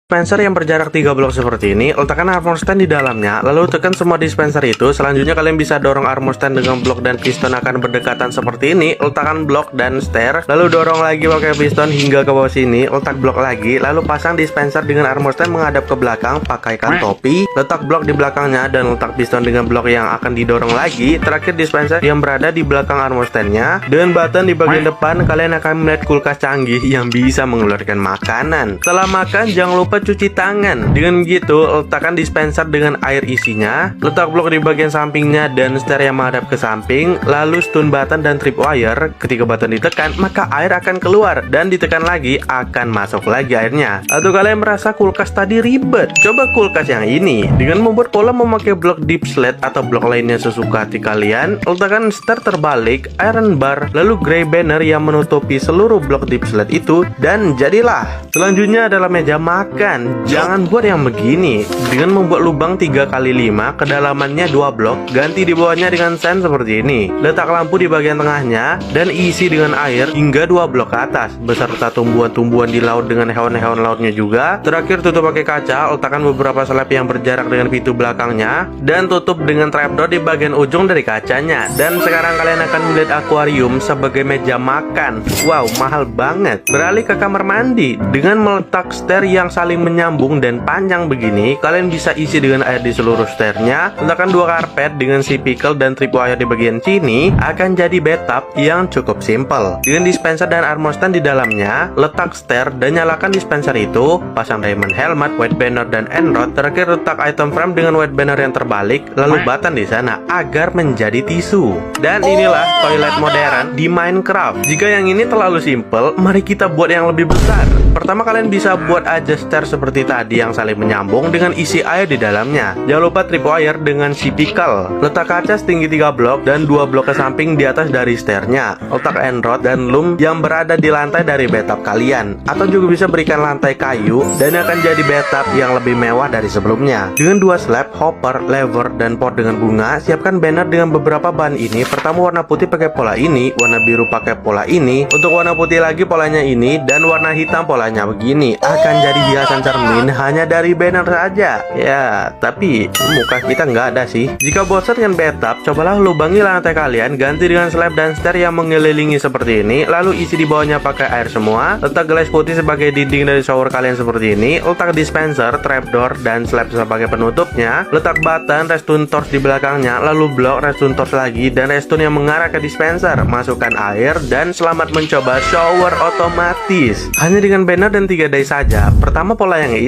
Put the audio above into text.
Dispenser yang berjarak 3 blok seperti ini, letakkan armor stand di dalamnya, lalu tekan semua dispenser itu. Selanjutnya kalian bisa dorong armor stand dengan blok dan piston akan berdekatan seperti ini. Letakkan blok dan stair, lalu dorong lagi pakai piston hingga ke bawah sini. Letak blok lagi, lalu pasang dispenser dengan armor stand menghadap ke belakang. Pakaikan topi, letak blok di belakangnya dan letak piston dengan blok yang akan didorong lagi. Terakhir dispenser yang berada di belakang armor standnya. Dengan button di bagian depan, kalian akan melihat kulkas canggih yang bisa mengeluarkan makanan. Setelah makan, jangan lupa cuci tangan. Dengan begitu, letakkan dispenser dengan air isinya, letak blok di bagian sampingnya dan setir yang menghadap ke samping, lalu stun button dan tripwire. Ketika button ditekan, maka air akan keluar dan ditekan lagi akan masuk lagi airnya. Atau kalian merasa kulkas tadi ribet? Coba kulkas yang ini dengan membuat pola memakai blok deep slate atau blok lainnya sesuka hati kalian. Letakkan setir terbalik, iron bar, lalu gray banner yang menutupi seluruh blok deep slate itu, dan jadilah. Selanjutnya adalah meja makan. Jangan buat yang begini dengan membuat lubang 3x5, kedalamannya 2 blok, ganti di bawahnya dengan sand seperti ini. Letak lampu di bagian tengahnya dan isi dengan air hingga 2 blok ke atas, beserta tumbuhan-tumbuhan di laut dengan hewan-hewan lautnya juga. Terakhir tutup pakai kaca, letakkan beberapa slab yang berjarak dengan pintu belakangnya dan tutup dengan trapdoor di bagian ujung dari kacanya. Dan sekarang kalian akan melihat akuarium sebagai meja makan. Wow, mahal banget. Beralih ke kamar mandi dengan meletak stair yang saling menyambung dan panjang begini. Kalian bisa isi dengan air di seluruh stairnya. Letakkan 2 karpet dengan si pickle dan tripwire di bagian sini. Akan jadi bathtub yang cukup simple. Dengan dispenser dan armor stand di dalamnya, letak stair dan nyalakan dispenser itu. Pasang diamond helmet, white banner dan end rod. Terakhir letak item frame dengan white banner yang terbalik, lalu button di sana agar menjadi tisu. Dan inilah toilet modern di Minecraft. Jika yang ini terlalu simple, mari kita buat yang lebih besar. Pertama, kalian bisa buat aja stair seperti tadi yang saling menyambung dengan isi air di dalamnya. Jangan lupa tripwire dengan si pickle. Letak kaca setinggi 3 blok dan 2 blok ke samping di atas dari stairnya. Letak end rod dan loom yang berada di lantai dari bathtub kalian. Atau juga bisa berikan lantai kayu dan akan jadi bathtub yang lebih mewah dari sebelumnya. Dengan 2 slab, hopper, lever, dan pot dengan bunga, siapkan banner dengan beberapa bahan ini. Pertama, warna putih pakai pola ini, warna biru pakai pola ini, untuk warna putih lagi polanya ini, dan warna hitam polanya begini. Akan jadi hiasan cermin hanya dari banner saja. Ya, tapi muka kita nggak ada sih. Jika bosan dengan bathtub, cobalah lubangi lantai kalian, ganti dengan slab dan stair yang mengelilingi seperti ini, lalu isi di bawahnya pakai air semua. Letak gelas putih sebagai dinding dari shower kalian seperti ini. Letak dispenser, trapdoor, dan slab sebagai penutupnya. Letak button, redstone torch di belakangnya, lalu blok, redstone torch lagi, dan redstone yang mengarah ke dispenser. Masukkan air, dan selamat mencoba shower otomatis. Hanya dengan banner dan 3 dice saja. Pertama, pola yang ini.